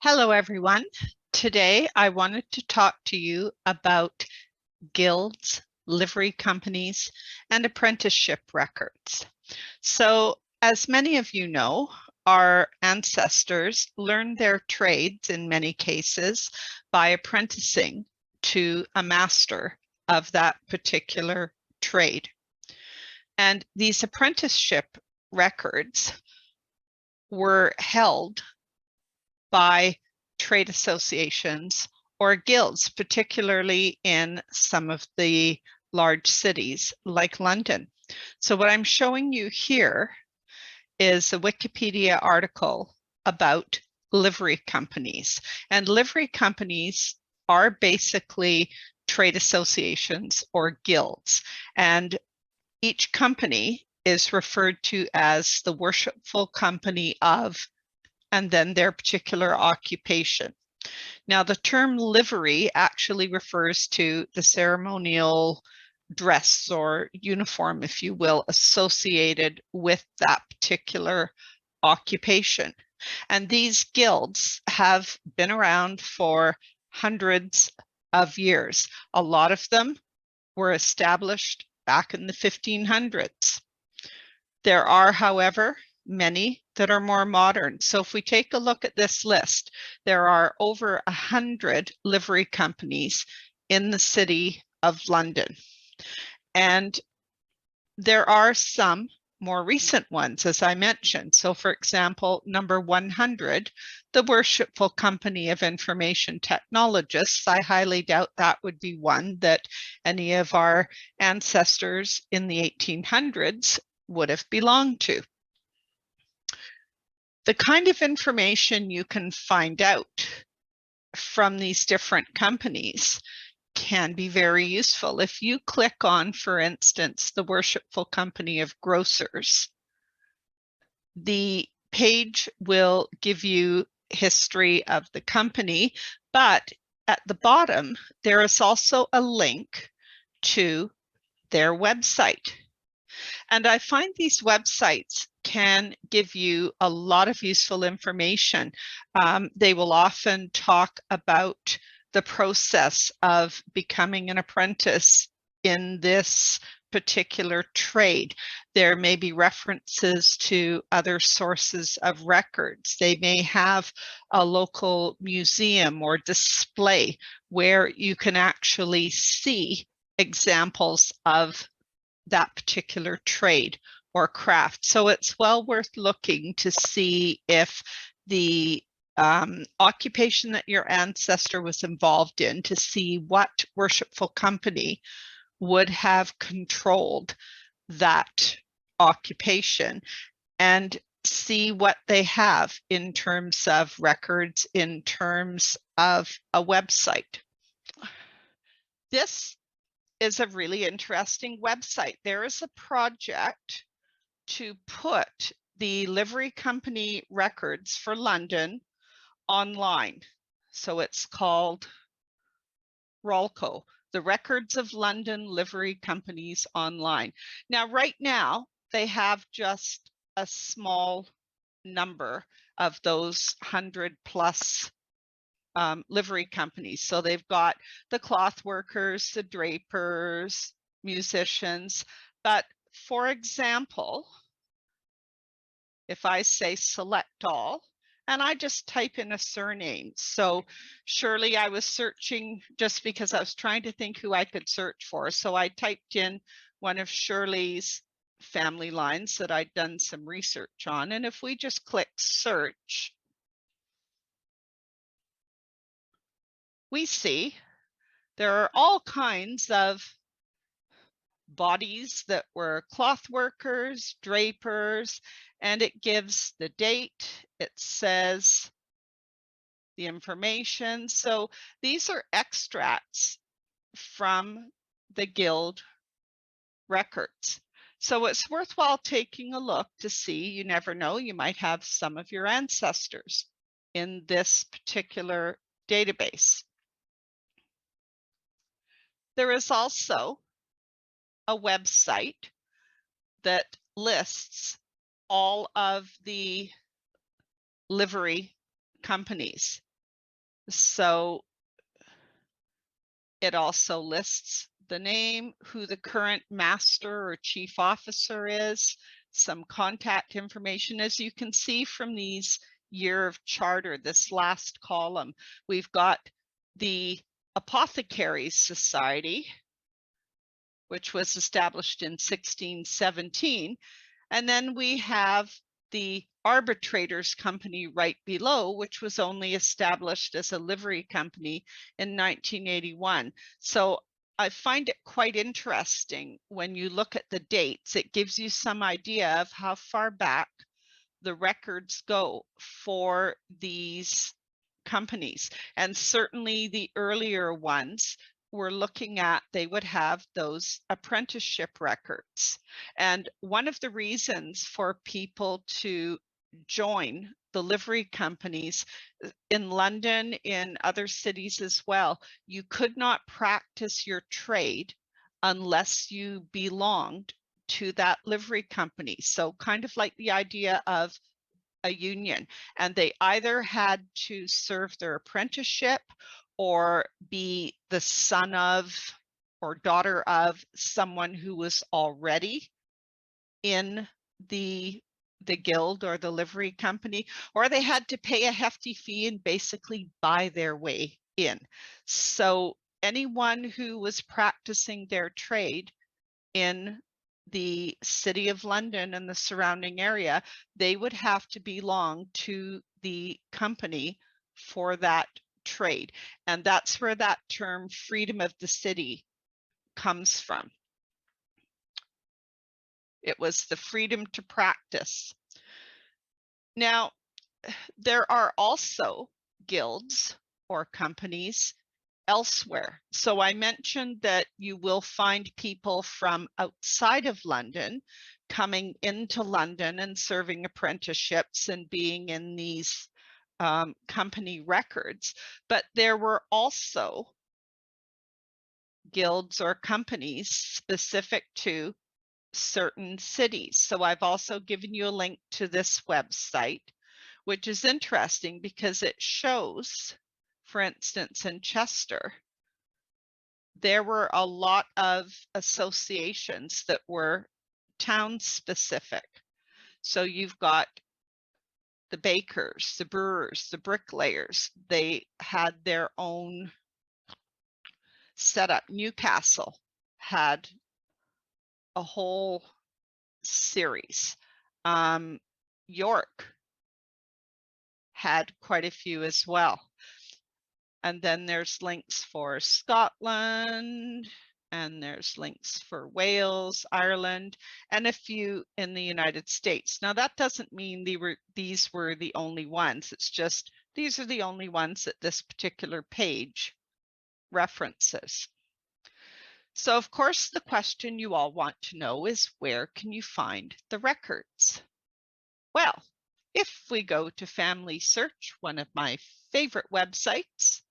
Hello, everyone. Today, I wanted to talk to you about guilds, livery companies, and apprenticeship records. So, as many of you know, our ancestors learned their trades in many cases by apprenticing to a master of that particular trade. And these apprenticeship records were held by trade associations or guilds, particularly in some of the large cities like London. So what I'm showing you here is a Wikipedia article about livery companies. And livery companies are basically trade associations or guilds. And each company is referred to as the worshipful company of, and then their particular occupation. Now, the term livery actually refers to the ceremonial dress or uniform, if you will, associated with that particular occupation. And these guilds have been around for hundreds of years. A lot of them were established back in the 1500s. There are, however, many that are more modern. So if we take a look at this list, there are over 100 livery companies in the city of London. And there are some more recent ones, as I mentioned. So for example, number 100, the Worshipful Company of Information Technologists. I highly doubt that would be one that any of our ancestors in the 1800s would have belonged to. The kind of information you can find out from these different companies can be very useful. If you click on, for instance, the Worshipful Company of Grocers, the page will give you history of the company, but at the bottom, there is also a link to their website. And I find these websites can give you a lot of useful information. They will often talk about the process of becoming an apprentice in this particular trade. There may be references to other sources of records. They may have a local museum or display where you can actually see examples of that particular trade or craft. So it's well worth looking to see if the occupation that your ancestor was involved in, to see what worshipful company would have controlled that occupation, and see what they have in terms of records, in terms of a website. This is a really interesting website. There is a project to put the livery company records for London online. So it's called ROLCO, the Records of London Livery Companies Online. Now, right now, they have just a small number of those 100 plus livery companies. So they've got the cloth workers, the drapers, musicians. But for example, if I say select all, and I just type in a surname. So Shirley, I was searching just because I was trying to think who I could search for. So I typed in one of Shirley's family lines that I'd done some research on. And if we just click search, we see there are all kinds of bodies that were cloth workers, drapers, and it gives the date. It says the information. So these are extracts from the guild records. So it's worthwhile taking a look to see. You never know, you might have some of your ancestors in this particular database. There is also a website that lists all of the livery companies. So it also lists the name, who the current master or chief officer is, some contact information. As you can see from these year of charter, this last column, we've got the Apothecaries Society, which was established in 1617. And then we have the Arbitrators Company right below, which was only established as a livery company in 1981. So I find it quite interesting when you look at the dates. It gives you some idea of how far back the records go for these companies. And certainly the earlier ones we're looking at, they would have those apprenticeship records. And one of the reasons for people to join the livery companies in London, in other cities as well, you could not practice your trade unless you belonged to that livery company. So kind of like the idea of a union, and they either had to serve their apprenticeship or be the son of or daughter of someone who was already in the guild or the livery company, or they had to pay a hefty fee and basically buy their way in. So anyone who was practicing their trade in the City of London and the surrounding area, they would have to belong to the company for that trade. And that's where that term freedom of the city comes from. It was the freedom to practice. Now, there are also guilds or companies elsewhere. So I mentioned that you will find people from outside of London coming into London and serving apprenticeships and being in these company records, but there were also guilds or companies specific to certain cities. So I've also given you a link to this website, which is interesting because it shows, for instance, in Chester, there were a lot of associations that were town specific. So you've got the bakers, the brewers, the bricklayers. They had their own setup. Newcastle had a whole series. York had quite a few as well. And then there's links for Scotland, and there's links for Wales, Ireland, and a few in the United States. Now that doesn't mean these were the only ones. It's just these are the only ones that this particular page references. So of course, the question you all want to know is, where can you find the records? Well, if we go to Family Search, one of my favorite websites,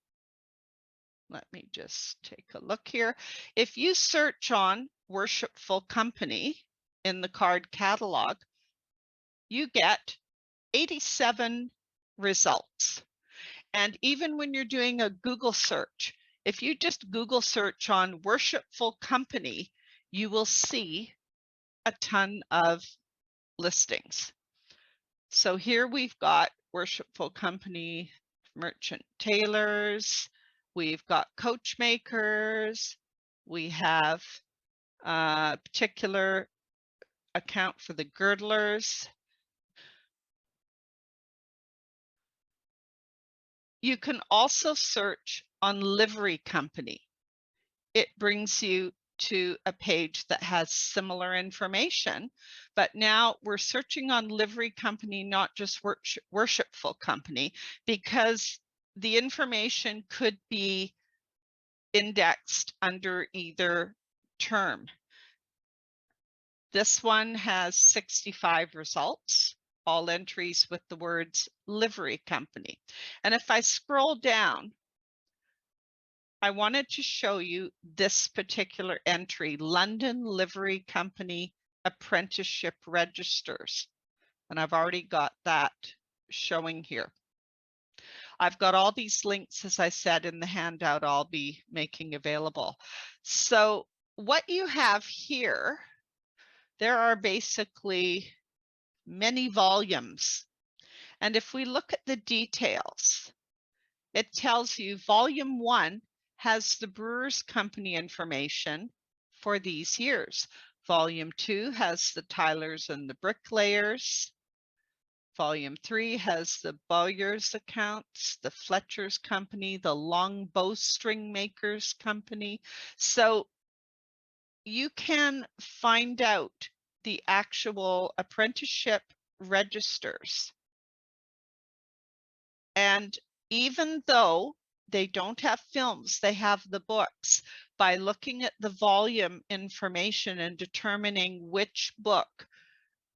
let me just take a look here. If you search on Worshipful Company in the card catalog, you get 87 results. And even when you're doing a Google search, if you just Google search on Worshipful Company, you will see a ton of listings. So here we've got Worshipful Company, merchant tailors, we've got coachmakers, we have a particular account for the girdlers. You can also search on livery company. It brings you to a page that has similar information, but now we're searching on livery company, not just Worshipful Company, because the information could be indexed under either term. This one has 65 results, all entries with the words livery company. And if I scroll down, I wanted to show you this particular entry, London Livery Company Apprenticeship Registers. And I've already got that showing here. I've got all these links, as I said, in the handout I'll be making available. So what you have here, there are basically many volumes. And if we look at the details, it tells you volume 1 has the Brewers Company information for these years. Volume 2 has the Tylers and the Bricklayers. Volume 3 has the Bowyer's accounts, the Fletcher's Company, the Long Bowstring Makers Company. So you can find out the actual apprenticeship registers. And even though they don't have films, they have the books. By looking at the volume information and determining which book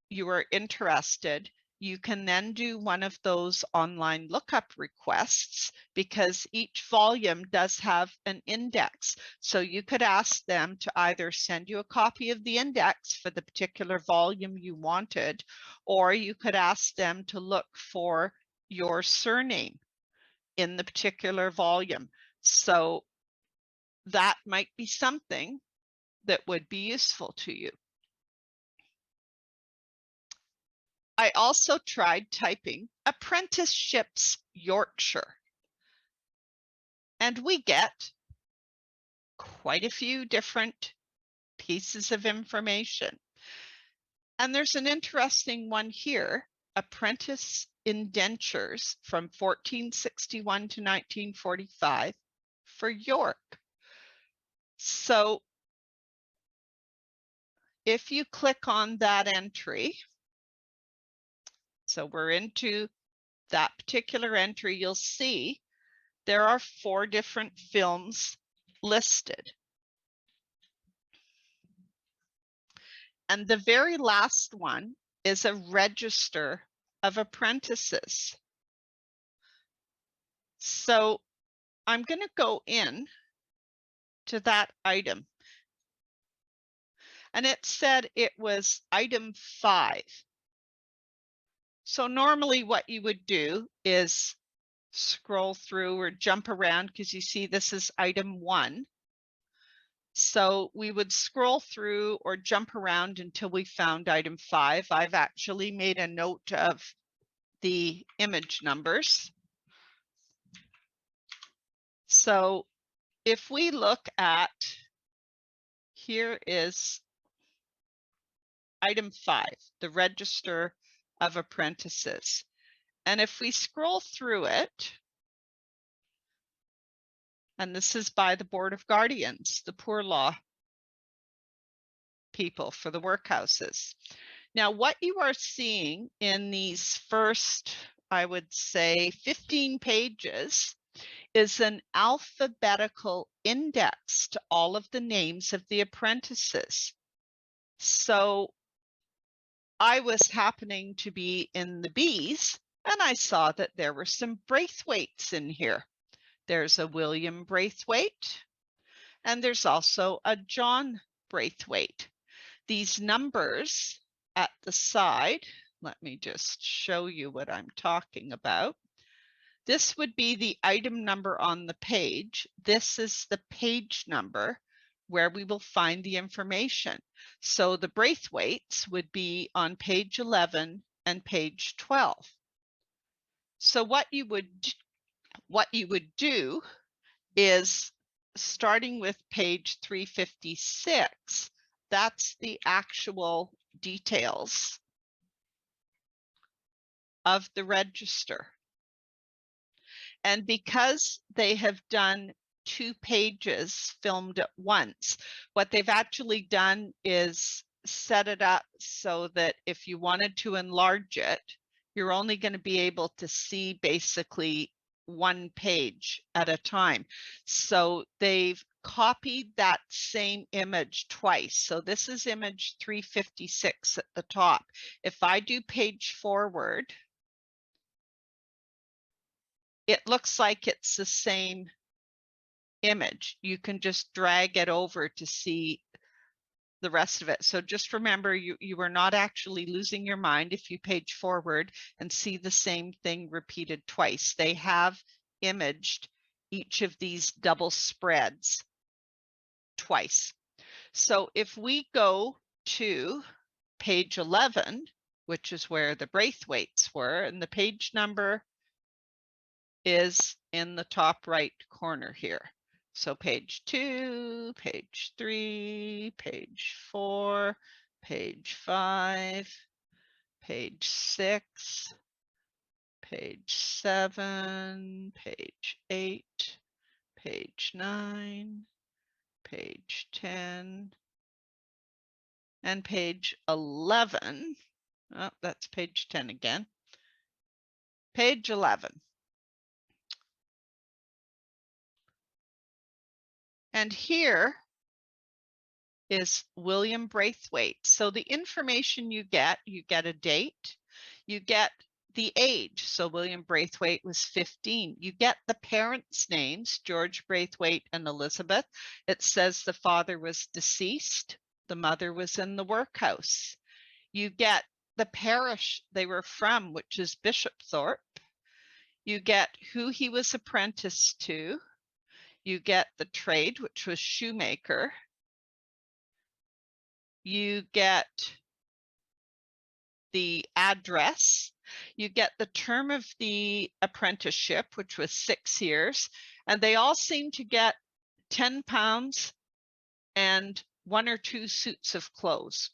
you are interested, you can then do one of those online lookup requests, because each volume does have an index. So you could ask them to either send you a copy of the index for the particular volume you wanted, or you could ask them to look for your surname in the particular volume. So that might be something that would be useful to you. I also tried typing apprenticeships Yorkshire, and we get quite a few different pieces of information. And there's an interesting one here, apprentice indentures from 1461 to 1945 for York. So if you click on that entry, so we're into that particular entry, you'll see there are 4 different films listed. And the very last one is a register of apprentices. So I'm going to go in to that item. And it said it was item 5. So normally what you would do is scroll through or jump around, because you see this is item 1. So we would scroll through or jump around until we found item 5. I've actually made a note of the image numbers. So if we look at, here is item 5, the register of apprentices. And if we scroll through it, and this is by the Board of Guardians, the poor law people for the workhouses. Now, what you are seeing in these first, I would say, 15 pages is an alphabetical index to all of the names of the apprentices. So I was happening to be in the B's, and I saw that there were some Braithwaites in here. There's a William Braithwaite, and there's also a John Braithwaite. These numbers at the side, let me just show you what I'm talking about. This would be the item number on the page. This is the page number where we will find the information. So the Braithwaites would be on page 11 and page 12. So what you would do is, starting with page 356, that's the actual details of the register. And because they have done 2 pages filmed at once, what they've actually done is set it up so that if you wanted to enlarge it, you're only going to be able to see basically 1 page at a time. So they've copied that same image twice. So this is image 356 at the top. If I do page forward, it looks like it's the same image. You can just drag it over to see the rest of it. So just remember, you are not actually losing your mind if you page forward and see the same thing repeated twice. They have imaged each of these double spreads twice. So if we go to page 11, which is where the Braithwaites were, and the page number is in the top right corner here. So page 2, page 3, page 4, page 5, page 6, page 7, page 8, page 9, page 10, and page 11. Oh, that's page 10 again. Page 11. And here is William Braithwaite. So the information you get a date, you get the age. So William Braithwaite was 15. You get the parents' names, George Braithwaite and Elizabeth. It says the father was deceased. The mother was in the workhouse. You get the parish they were from, which is Bishopthorpe. You get who he was apprenticed to. You get the trade, which was shoemaker. You get the address. You get the term of the apprenticeship, which was 6 years. And they all seem to get £10 and 1 or 2 suits of clothes.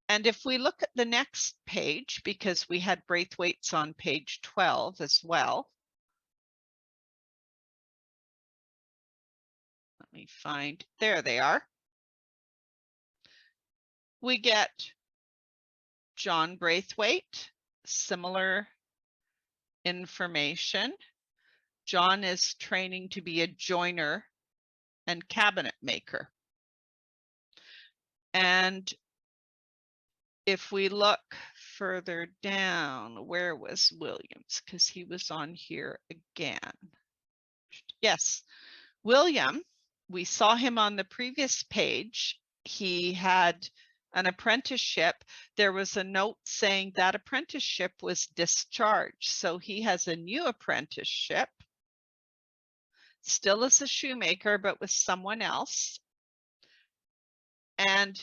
And if we look at the next page, because we had Braithwaites on page 12 as well. Let me find, there they are. We get John Braithwaite, similar information. John is training to be a joiner and cabinet maker. And if we look further down, where was Williams? Because he was on here again. Yes, William, we saw him on the previous page. He had an apprenticeship. There was a note saying that apprenticeship was discharged. So he has a new apprenticeship, still as a shoemaker, but with someone else. And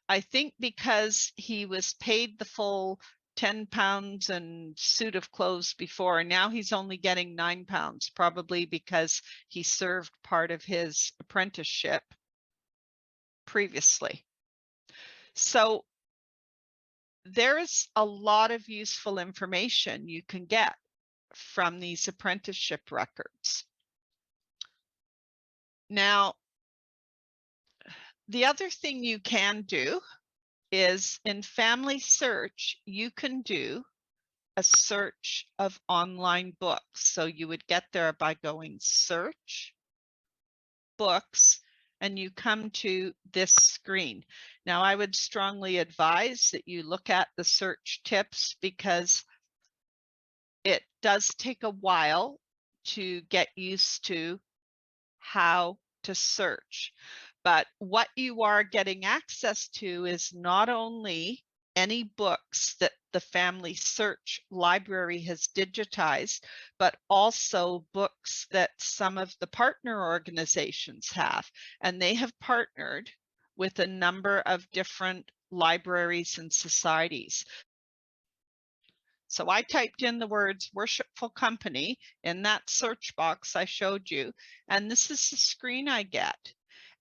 I think because he was paid the full £10 and suit of clothes before, and now he's only getting £9, probably because he served part of his apprenticeship previously. So there's a lot of useful information you can get from these apprenticeship records. Now, the other thing you can do is in Family Search, you can do a search of online books. So you would get there by going search books and you come to this screen. Now I would strongly advise that you look at the search tips because it does take a while to get used to how to search. But what you are getting access to is not only any books that the Family Search library has digitized, but also books that some of the partner organizations have. And they have partnered with a number of different libraries and societies. So I typed in the words worshipful company in that search box I showed you, and this is the screen I get.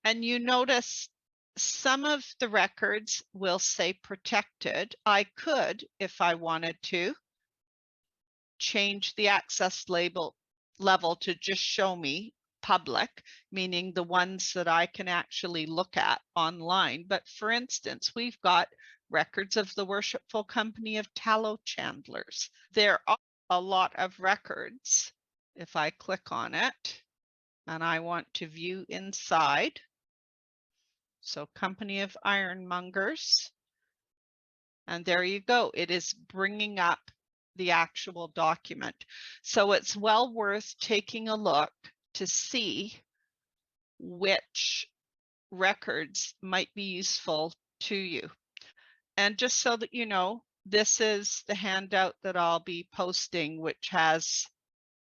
And you notice some of the records will say protected. I could, if I wanted to, change the access level to just show me public, meaning the ones that I can actually look at online. But for instance, we've got records of the Worshipful Company of Tallow Chandlers. There are a lot of records. If I click on it and I want to view inside, so Company of Ironmongers, and there you go. It is bringing up the actual document. So it's well worth taking a look to see which records might be useful to you. And just so that you know, this is the handout that I'll be posting, which has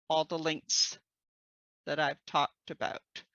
all the links that I've talked about.